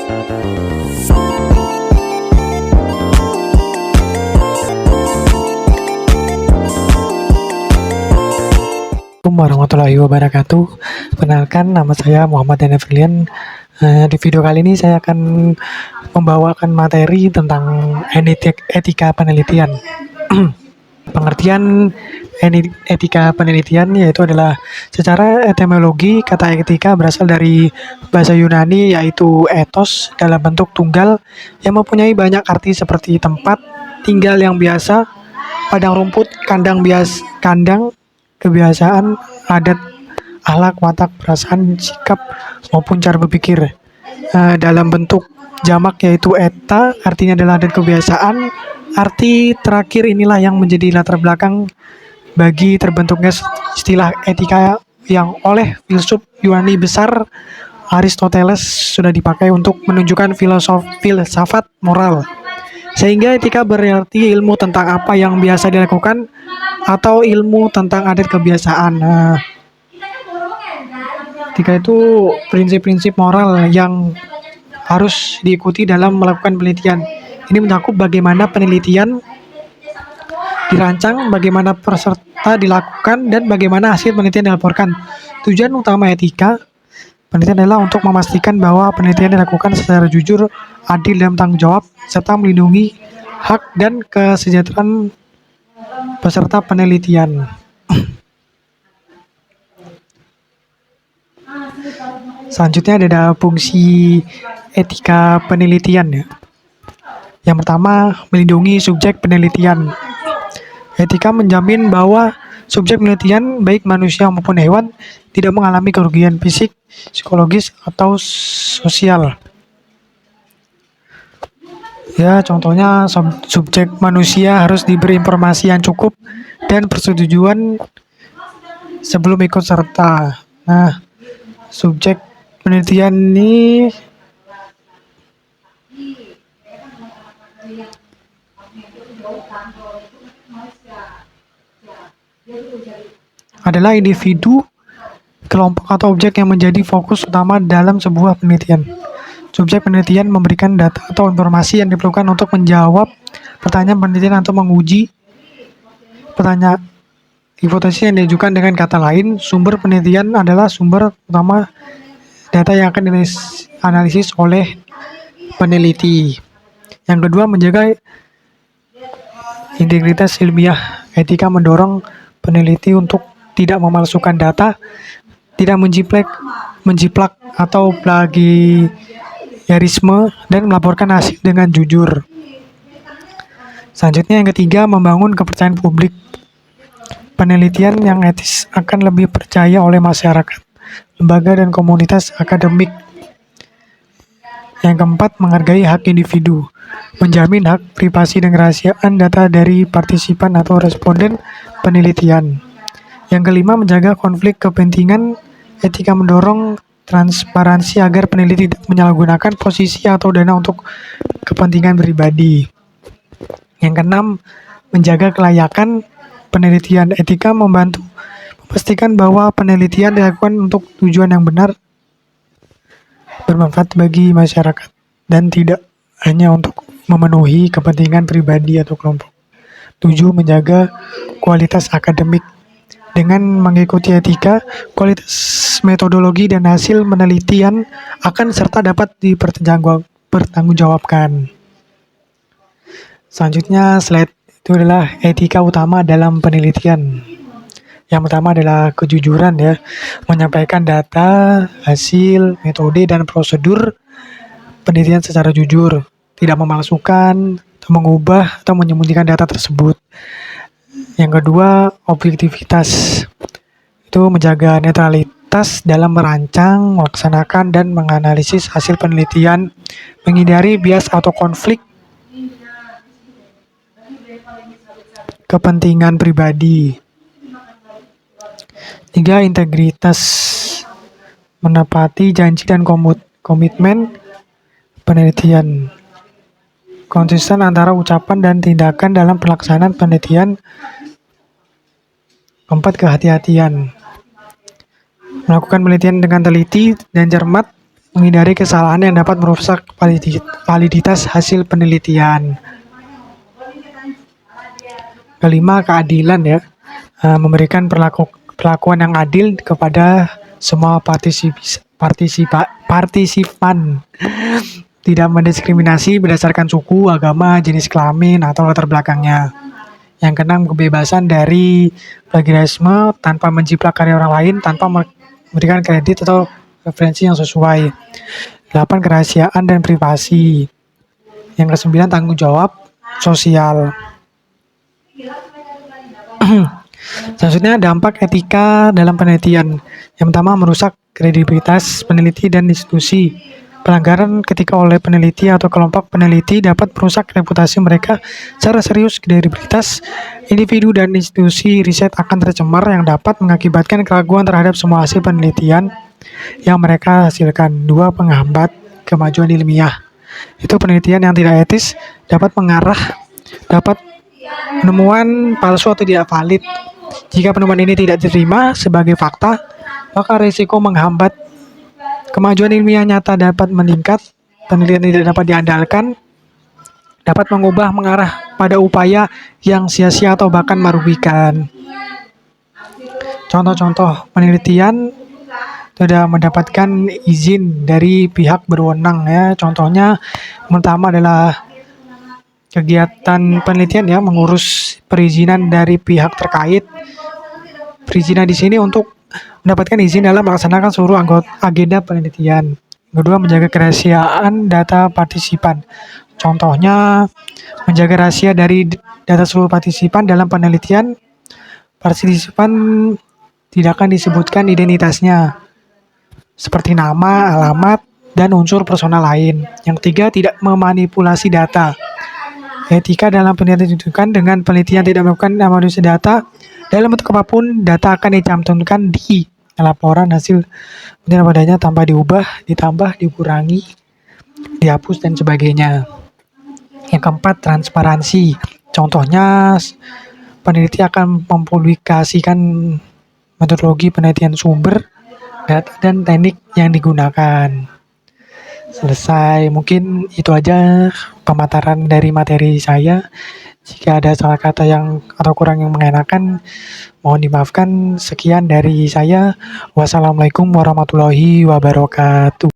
Assalamualaikum warahmatullahi wabarakatuh. Perkenalkan, nama saya Muhammad Daniel Firlian. Di video kali ini saya akan membawakan materi tentang etika penelitian. Pengertian etika penelitian yaitu adalah secara etimologi kata etika berasal dari bahasa Yunani yaitu ethos dalam bentuk tunggal yang mempunyai banyak arti seperti tempat tinggal yang biasa, padang rumput, kandang kebiasaan, adat, akhlak, watak, perasaan, sikap, maupun cara berpikir. Dalam bentuk jamak yaitu eta, artinya adalah adat kebiasaan. Arti terakhir inilah yang menjadi latar belakang bagi terbentuknya istilah etika yang oleh filsuf Yunani besar Aristoteles sudah dipakai untuk menunjukkan filsafat moral. Sehingga etika berarti ilmu tentang apa yang biasa dilakukan atau ilmu tentang adat kebiasaan. Etika itu prinsip-prinsip moral yang harus diikuti dalam melakukan penelitian. Ini mencakup bagaimana penelitian dirancang, bagaimana peserta dilakukan, dan bagaimana hasil penelitian dilaporkan. Tujuan utama etika penelitian adalah untuk memastikan bahwa penelitian dilakukan secara jujur, adil, dan tanggung jawab, serta melindungi hak dan kesejahteraan peserta penelitian. Selanjutnya ada fungsi etika penelitian ya. Yang pertama, melindungi subjek penelitian. Etika menjamin bahwa subjek penelitian baik manusia maupun hewan tidak mengalami kerugian fisik, psikologis, atau sosial. Ya, contohnya subjek manusia harus diberi informasi yang cukup dan persetujuan sebelum ikut serta. Nah, subjek penelitian ini adalah individu, kelompok, atau objek yang menjadi fokus utama dalam sebuah penelitian. Subjek penelitian memberikan data atau informasi yang diperlukan untuk menjawab pertanyaan penelitian atau menguji pertanyaan hipotesis yang diajukan. Dengan kata lain, sumber penelitian adalah sumber utama data yang akan dianalisis oleh peneliti. Yang kedua, menjaga integritas ilmiah. Etika mendorong peneliti untuk tidak memalsukan data, tidak menjiplak atau plagiarisme, dan melaporkan hasil dengan jujur. Selanjutnya yang ketiga, membangun kepercayaan publik. Penelitian yang etis akan lebih percaya oleh masyarakat, lembaga, dan komunitas akademik. Yang keempat, menghargai hak individu. Menjamin hak privasi dan kerahasiaan data dari partisipan atau responden penelitian. Yang kelima, menjaga konflik kepentingan. Etika mendorong transparansi agar peneliti tidak menyalahgunakan posisi atau dana untuk kepentingan pribadi. Yang keenam, menjaga kelayakan penelitian. Etika membantu memastikan bahwa penelitian dilakukan untuk tujuan yang benar, bermanfaat bagi masyarakat, dan tidak hanya untuk memenuhi kepentingan pribadi atau kelompok. 7. Menjaga kualitas akademik. Dengan mengikuti etika, kualitas metodologi dan hasil penelitian akan serta dapat dipertanggungjawabkan. Selanjutnya, slide itu adalah etika utama dalam penelitian. Yang pertama adalah kejujuran ya, menyampaikan data, hasil, metode, dan prosedur penelitian secara jujur, tidak memalsukan, atau mengubah, atau menyembunyikan data tersebut. Yang kedua, objektivitas. Itu menjaga netralitas dalam merancang, melaksanakan, dan menganalisis hasil penelitian, menghindari bias atau konflik kepentingan pribadi. 3. Integritas. Menepati janji dan komitmen penelitian. Konsisten antara ucapan dan tindakan dalam pelaksanaan penelitian. 4. Kehati-hatian. Melakukan penelitian dengan teliti dan cermat menghindari kesalahan yang dapat merusak validitas hasil penelitian. Kelima, keadilan ya. Memberikan perlakuan yang adil kepada semua partisipan, tidak mendiskriminasi berdasarkan suku, agama, jenis kelamin, atau latar belakangnya. Yang keenam, kebebasan dari plagiarisme tanpa menjiplak karya orang lain, tanpa memberikan kredit atau referensi yang sesuai. 8, kerahasiaan dan privasi. Yang kesembilan, tanggung jawab sosial. Selanjutnya, dampak etika dalam penelitian. Yang pertama, merusak kredibilitas peneliti dan institusi. Pelanggaran ketika oleh peneliti atau kelompok peneliti dapat merusak reputasi mereka secara serius. Kredibilitas individu dan institusi riset akan tercemar yang dapat mengakibatkan keraguan terhadap semua hasil penelitian yang mereka hasilkan. 2, penghambat kemajuan ilmiah. Itu penelitian yang tidak etis dapat penemuan palsu atau tidak valid. Jika penemuan ini tidak diterima sebagai fakta, maka risiko menghambat kemajuan ilmiah nyata dapat meningkat. Penelitian tidak dapat diandalkan, dapat mengarah pada upaya yang sia-sia atau bahkan merugikan. Contoh-contoh penelitian sudah mendapatkan izin dari pihak berwenang ya. Contohnya pertama adalah kegiatan penelitian ya, mengurus perizinan dari pihak terkait. Perizinan di sini untuk mendapatkan izin dalam melaksanakan seluruh agenda penelitian. Kedua, menjaga kerahasiaan data partisipan. Contohnya, menjaga rahasia dari data seluruh partisipan dalam penelitian. Partisipan tidak akan disebutkan identitasnya, seperti nama, alamat, dan unsur personal lain. Yang ketiga, tidak memanipulasi data. Etika dalam penelitian ditentukan dengan penelitian tidak melakukan manipulasi data. Dalam bentuk apapun, data akan dicantumkan di laporan hasil penelitian padanya tanpa diubah, ditambah, dikurangi, dihapus, dan sebagainya. Yang keempat, transparansi. Contohnya, peneliti akan mempublikasikan metodologi penelitian, sumber, data, dan teknik yang digunakan. Selesai, mungkin itu aja pemaparan dari materi saya. Jika ada salah kata yang atau kurang yang mengenakan, mohon dimaafkan. Sekian dari saya. Wassalamualaikum warahmatullahi wabarakatuh.